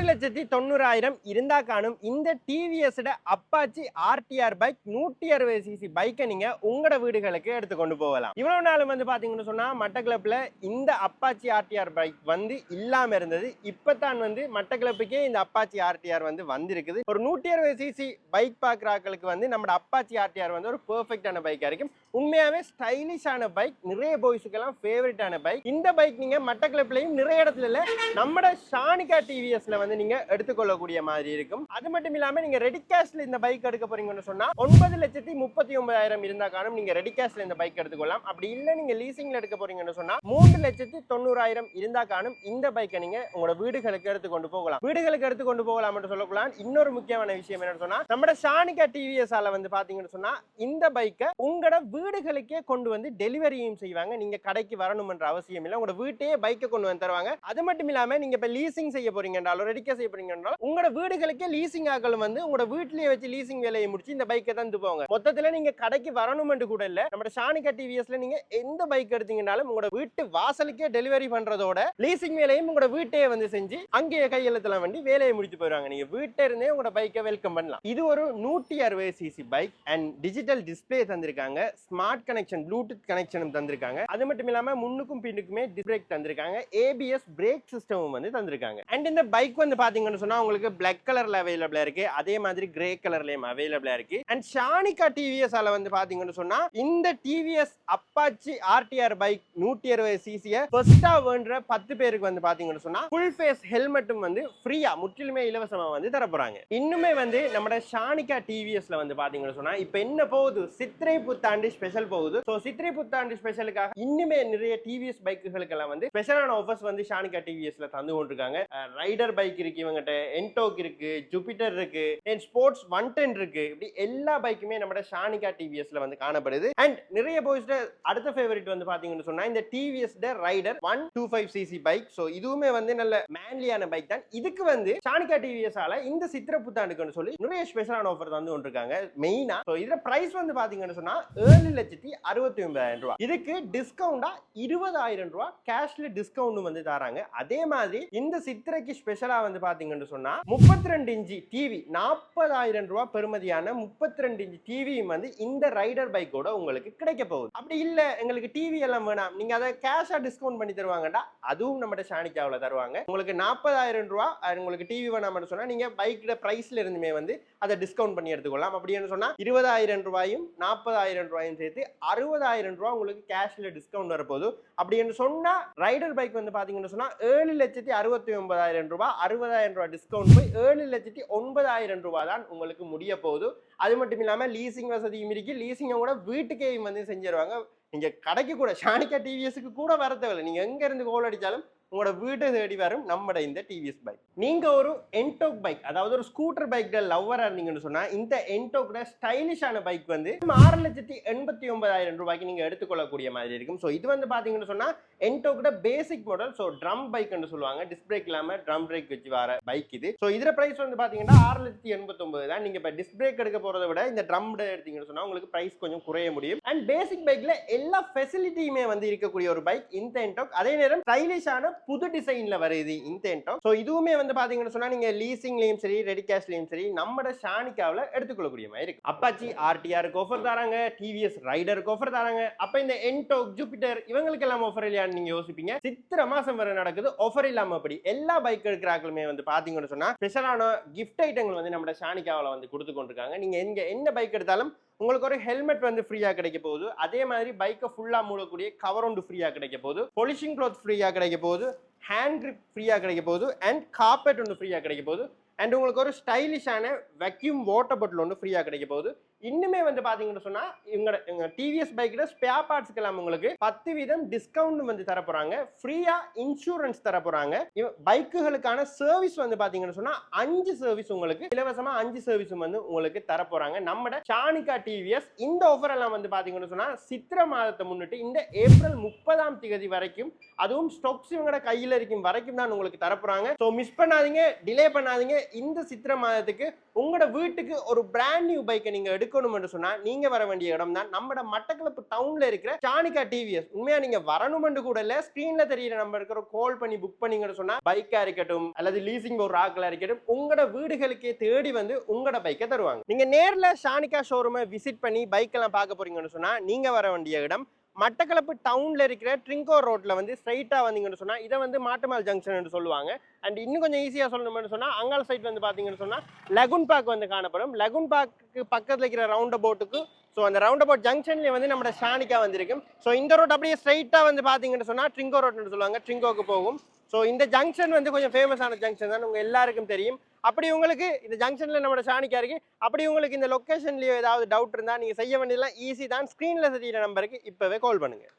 3,90,000 இருந்தா காணும் இந்த TVS Apache RTR bike 160cc பைக்கை நீங்க உங்களோட வீடுகளுக்கு எடுத்துக்கொண்டு போகலாம். இவ்வளவு நாளும் வந்து பாத்தீங்கன்னு சொன்னா மட்டக்களப்புல இந்த அப்பாச்சி ஆர்டிஆர் பைக் வந்து இல்லாம இருந்தது. இப்பதான் வந்து மட்டக்களப்புக்கே இந்த அப்பாச்சி ஆர்டிஆர் வந்து வந்திருக்குது. ஒரு 160cc பைக் பாக்குறாக்களுக்கு வந்து நம்ம அப்பாச்சி ஆர்டிஆர் வந்து ஒரு பெர்ஃபெக்டான பைக்கா இருக்கும். உண்மையாவே ஸ்டைலிஷான பைக், நிறைய பாய்ஸுக்கெல்லாம் ஃபேவரட்டான பைக். இந்த பைக் நீங்க மட்டக்களப்புலயும் நிறைய இடத்துல இல்ல நம்ம ஷானிகா டிவிஎஸ்ல வந்து நீங்க எடுத்துக்கொள்ளக்கூடிய மாதிரி இருக்கும். அது மட்டும் இல்லாம நீங்க ரெடி கேஷ்ல இந்த பைக் எடுக்க போறீங்கன்னு சொன்னா 9,39,000 இருந்தா காணும் நீங்க ரெடி கேஷ்ல இந்த பைக் எடுத்துக்கொள்ளலாம். அப்படி இல்ல நீங்க லீசிங்ல எடுக்க போறீங்கன்னு சொன்னா 3,90,000 இருந்தா காணும் இந்த பைக்கை நீங்க உங்களோட வீடுகளுக்கு எடுத்துக்கொண்டு போகலாம். வீடுகளுக்கு எடுத்துக்கொண்டு போகலாம் என்று சொல்லலாம். இன்னொரு முக்கியமான விஷயம் என்னன்னு சொன்னா நம்ம ஷானிகா டிவிஎஸ் ஆல வந்து பாத்தீங்கன்னு சொன்னா இந்த பைக்கை உங்களோட வீடுகளுக்கே கொண்டு வந்து டெலிவரியும் செய்வாங்க. நீங்க கடைக்கு வரணும்ன்ற அவசியம் இல்லை. உங்களோட வீட்டையே பைக்கை கொண்டு வந்து தருவாங்க. அது மட்டும் இல்லாம நீங்க இப்ப லீசிங் செய்ய போறீங்க என்றாலும் ரெடிக்கா செய்ய போறீங்க என்றாலும் உங்களோட வீடுகளுக்கே லீசிங் ஆக்களும் வந்து உங்களோட வீட்லயே வச்சு லீசிங் வேலையை முடிச்சு இந்த பைக்கை தந்து போவாங்க. மொத்தத்துல நீங்க கடைக்கு வரணும் என்று கூட இல்ல. நம்ம ஷானிகா டிவிஎஸ்ல நீங்க எந்த பைக் எடுத்தீங்கன்னாலும் உங்களோட வீட்டு வாசலுக்கே டெலிவரி பண்றதோட லீசிங் வேலையும் உங்களோட வீட்டையே வந்து செஞ்சு அங்கேயே கையெழுத்தலாம் வண்டி வேலையை முடிச்சு போயிருவாங்க. நீங்க வீட்டை இருந்தே உங்களோட பைக்கை வெல்கம் பண்ணலாம். இது ஒரு 160cc bike and digital display தந்திருக்காங்க. ஸ்மார்ட் கனெக்ஷன், ப்ளூடூத் கனெக்ஷனும் தந்திருக்காங்க. அது மட்டும் இல்லாம முன்னுக்கும் பின்னுக்குமே பிரேக் தந்திருக்காங்க. ABS பிரேக் சிஸ்டமும் வந்து தந்திருக்காங்க. அண்ட் இந்த பைக் வந்து பாத்தீங்கன்னு சொன்னா உங்களுக்கு பிளாக் கலர்ல அவைலபிளா இருக்கு. அதே மாதிரி கிரே கலர்லயும் அவைலபிளா இருக்கு. அண்ட் ஷானிகா டிவிஎஸ் ஆல வந்து பாத்தீங்கன்னு சொன்னா இந்த TVS Apache RTR bike 160cc ஃபர்ஸ்டா வேண்ட 10 பேருக்கு வந்து பாத்தீங்கன்னு சொன்னா ஃபுல் ஃபேஸ் ஹெல்மெட்டும் வந்து ஃப்ரீயா முற்றிலுமே இலவசமா வந்து தர போறாங்க. இன்னுமே வந்து நம்ம ஷானிகா டிவிஎஸ்ல வந்து பாத்தீங்கன்னு சொன்னா இப்ப என்ன போகுது, சித்திரை புத்தாண்டு ஸ்பெஷல் போகுது. சோ சித்திரை புத்தாண்டு ஸ்பெஷலுக்காக இன்னுமே நிறைய டிவிஎஸ் பைக்குகளுக்கு எல்லாம் வந்து ஸ்பெஷலான ஆஃபர்ஸ் வந்து ஷானிகா டிவிஎஸ்ல தந்து கொண்டிருக்காங்க. ரைடர் பைக் இருக்கு, இவங்ககிட்ட என்டோக் இருக்கு, ஜூபிட்டர் இருக்கு, ஸ்போர்ட்ஸ் 110 இருக்கு. இப்படி எல்லா பைக்குமே நம்ம ஷானிகா டிவிஎஸ்ல வந்து காணப்படுது. அண்ட் நிறைய பாய்ஸ் அடுத்த ஃபேவரட் வந்து பாத்தீங்கன்னு சொன்னா இந்த TVS rider 125cc bike. So இதுவுமே வந்து நல்ல மேன்லியான பைக் தான். இதுக்கு வந்து ஷானிகா டிவிஎஸ் ஆல இந்த சித்திரை புத்தாண்டுக்குன்னு சொல்லி நிறைய ஸ்பெஷலான ஆஃபர் தந்து கொண்டிருக்காங்க. மெயினா சோ இதுல பிரைஸ் வந்து பாத்தீங்கன்னு சொன்னா 7,69,000 ரூபாய். இதுக்கு டிஸ்கவுண்டா 20,000 ரூபாய் கேஷ்ல டிஸ்கவுண்ட் வந்து தராங்க. அதே மாதிரி இந்த சித்திரைக்கு ஸ்பெஷலா வந்து பாத்தீங்கன்னு சொன்னா 32 இன்ச் டிவி 40,000 ரூபாய் பெறுமதியான 32 இன்ச் டிவியும் வந்து இந்த ரைடர் பைக்கோட உங்களுக்கு கிடைக்க போகுது. அப்படி இல்ல எங்களுக்கு டிவி எல்லாம் வேணாம், நீங்க அதை கேஷா டிஸ்கவுண்ட் பண்ணி தருவாங்கடா, அதுவும் நம்ம ஷானிகாவுல தருவாங்க. உங்களுக்கு 40,000 ரூபாய் உங்களுக்கு டிவி வேணாம்னு சொன்னா நீங்க பைக்கோட பிரைஸ்ல இருந்துமே வந்து அதை டிஸ்கவுண்ட் பண்ணி எடுத்துக்கொள்ளலாம். அப்படின்னு சொன்னா 20,000 ரூபாயும் 40,000 ரூபாயும் சேர்த்து 60,000 ரூபாய் உங்களுக்கு கேஷ்ல டிஸ்கவுண்ட் வரப்போகுது. அப்படின்னு சொன்னா ரைடர் பைக் வந்து பாத்தீங்கன்னு சொன்னா 7,69,000 ரூபாய், 60,000 ரூபாய் டிஸ்கவுண்ட் போய் 7,09,000 ரூபாய் தான் உங்களுக்கு முடிய போகுது. அது மட்டும் இல்லாம லீசிங் வசதியும் இருக்கு. லீசிங் கூட வீட்டுக்கே வந்து செஞ்சிருவாங்க. நீங்க கடைக்கு கூட ஷானிகா டிவிஎஸ்க்கு கூட வர தேவையில்லை. நீங்க எங்க இருந்து கோல் அடிச்சாலும் உங்களோட வீட்டை தேடி வரும் நம்ம இந்த டிவிஎஸ் பைக். நீங்க ஒரு என்டோக் பைக், அதாவது ஒரு ஸ்கூட்டர் பைக் லவ்வரா இருந்தீங்கன்னு சொன்னா இந்த என்டோக் ஸ்டைலிஷான பைக் வந்து 6,89,000 ரூபாய்க்கு நீங்க எடுத்துக்கொள்ளக்கூடிய மாதிரி இருக்கும். ஸோ இது வந்து பாத்தீங்கன்னு சொன்னா என்டோக் basic model. So drum bike சொல்லுவாங்க. டிஸ்க் பிரேக் இல்லாம ட்ரம் பிரேக் வச்சு வர பைக் இது. ஸோ இதுல பிரைஸ் வந்து பாத்தீங்கன்னா 6,89,000 தான். நீங்க இப்ப டிஸ்க் பிரேக் எடுக்க போறதை விட இந்த ட்ரம் எடுத்தீங்கன்னு சொன்னா உங்களுக்கு பிரைஸ் கொஞ்சம் குறைய முடியும். அண்ட் பேசிக் பைக்ல எல்லா ஃபெசிலிட்டியுமே வந்து இருக்கக்கூடிய ஒரு பைக் இந்த என்டோக். அதே நேரம் ஸ்டைலிஷான புது டிசைன்ல வருது இந்த என்டோக். சோ இதுவுமே வந்து பாத்தீங்கன்னு சொன்னா நீங்க லீசிங்லயும் சரி ரெடி கேஷ்லயும் சரி நம்ம ஷானிகாவுல எடுத்துக்கொள்ளக்கூடிய மாதிரி இருக்கு. அப்பாச்சி ஆர்டிஆருக்கு ஆஃபர் தராங்க, டிவிஎஸ் ரைடருக்கு ஆஃபர் தராங்க. அப்ப இந்த என்டோக், ஜூபிட்டர் இவங்களுக்கு எல்லாம் ஆஃபர் இல்லையான்னு நீங்க யோசிப்பீங்க. சித்திரை மாசம் வரை நடக்குது, ஆஃபர் இல்லாம அப்படி எல்லா பைக் எடுக்கிறாங்களுமே வந்து பாத்தீங்கன்னு சொன்னா ஸ்பெஷலான கிஃப்ட் ஐட்டங்கள் வந்து நம்ம ஷானிகாவுல வந்து கொடுத்து கொண்டிருக்காங்க. நீங்க எங்க என்ன பைக் எடுத்தாலும் உங்களுக்கு ஒரு ஹெல்மெட் வந்து ஃப்ரீயா கிடைக்க போகுது. அதே மாதிரி பைக்கை ஃபுல்லா மூடக்கூடிய கவர் ஒன்று ஃப்ரீயா கிடைக்க போகுது. பொலிஷிங் க்ளாத் ஃப்ரீயா கிடைக்க போகுது. ஹேண்ட் கிரிப் ஃப்ரீயா கிடைக்க போகுது. அண்ட் கார்பெட் ஒன்று ஃப்ரீயா கிடைக்க போகுது. அண்ட் உங்களுக்கு ஒரு ஸ்டைலிஷான வேக்யூம் வாட்டர் பாட்டில் ஒன்று ஃப்ரீயா கிடைக்க போகுது. இன்னுமே வந்து பாத்தீங்கன்னு சொன்னா இவங்க டிவிஎஸ் பைக்ல ஸ்பேர் பார்ட்ஸ்க்கு எல்லாம் உங்களுக்கு 10% டிஸ்கவுண்ட் வந்து தர போறாங்க. ஃப்ரீயா இன்சூரன்ஸ் தர போறாங்க. பைக்குகளுக்கான சர்வீஸ் வந்து பாத்தீங்கன்னு சொன்னா 5 சர்வீஸ் உங்களுக்கு இலவசமா 5 சர்வீஸ் வந்து உங்களுக்கு தர போறாங்க. நம்ம ஷானிகா டிவிஎஸ் இந்த ஆஃபர் எல்லாம் வந்து பாத்தீங்கன்னு சொன்னா சித்திரை மாதத்தை முன்னிட்டு இந்த ஏப்ரல் 30ஆம் தேதி வரைக்கும், அதுவும் ஸ்டாக்ஸ் இவங்களோட கையில இருக்கும் வரைக்கும் தான் உங்களுக்கு தர போறாங்க. சோ மிஸ் பண்ணாதீங்க, டிலே பண்ணாதீங்க. இந்த சித்திரை மாதத்துக்கு உங்களோட வீட்டுக்கு ஒரு பிராண்ட் நியூ பைக்கை நீங்க எடுக்கணும்னு சொன்னா நீங்க வர வேண்டிய இடம் தான் நம்ம மட்டக்களப்பு டவுன்ல இருக்கிற ஷானிகா டிவிஎஸ். உண்மையா நீங்க வரணும்னு கூட இல்ல, ஸ்கிரீன்ல தெரியுற நம்பருக்கு கால் பண்ணி புக் பண்ணீங்கன்னு சொன்னா பைக்கா இருக்கட்டும் அல்லது லீசிங் ஒரு ஆக்களா இருக்கட்டும் உங்களோட வீடுகளுக்கே தேடி வந்து உங்களோட பைக்கை தருவாங்க. நீங்க நேர்ல ஷானிகா ஷோரூமை விசிட் பண்ணி பைக் எல்லாம் பார்க்க போறீங்கன்னு சொன்னா நீங்க வர வேண்டிய இடம் மட்டக்களப்பு டவுன்ல இருக்கிற ட்ரிங்கோ ரோட்ல வந்து ஸ்ட்ரைட்டா வந்தீங்கன்னு சொன்னா இதை வந்து மாட்டுமால் ஜங்ஷன் சொல்லுவாங்க. அண்ட் இன்னும் கொஞ்சம் ஈஸியா சொல்லணும்னு சொன்னா அங்கால சைட் வந்து பாத்தீங்கன்னு சொன்னா லகுன் பார்க் வந்து காணப்படும். லகுன் பார்க்கு பக்கத்துல இருக்கிற ரவுண்ட் அபவுட்டுக்கு ஸோ அந்த ரவுண்ட் அபவுட் ஜங்ஷன்ல வந்து நம்ம ஷானிகா வந்திருக்கும். ஸோ இந்த ரோட் அப்படியே ஸ்ட்ரைட்டா வந்து பாத்தீங்கன்னு சொன்னா ட்ரிங்கோ ரோட்னு சொல்லுவாங்க, ட்ரிங்கோக்கு போகும். ஸோ இந்த ஜங்ஷன் வந்து கொஞ்சம் ஃபேமஸான ஜங்ஷன் தான், உங்க எல்லாருக்கும் தெரியும். அப்படி உங்களுக்கு இந்த ஜங்ஷன்ல நம்ம ஷானிகா இருக்கு, அப்படி உங்களுக்கு இந்த லொகேஷன்லயோ ஏதாவது டவுட் இருந்தா நீங்க செய்ய வேண்டியதெல்லாம் ஈஸி தான். ஸ்கிரீன்ல தெரியுற நம்பருக்கு இப்பவே கால் பண்ணுங்க.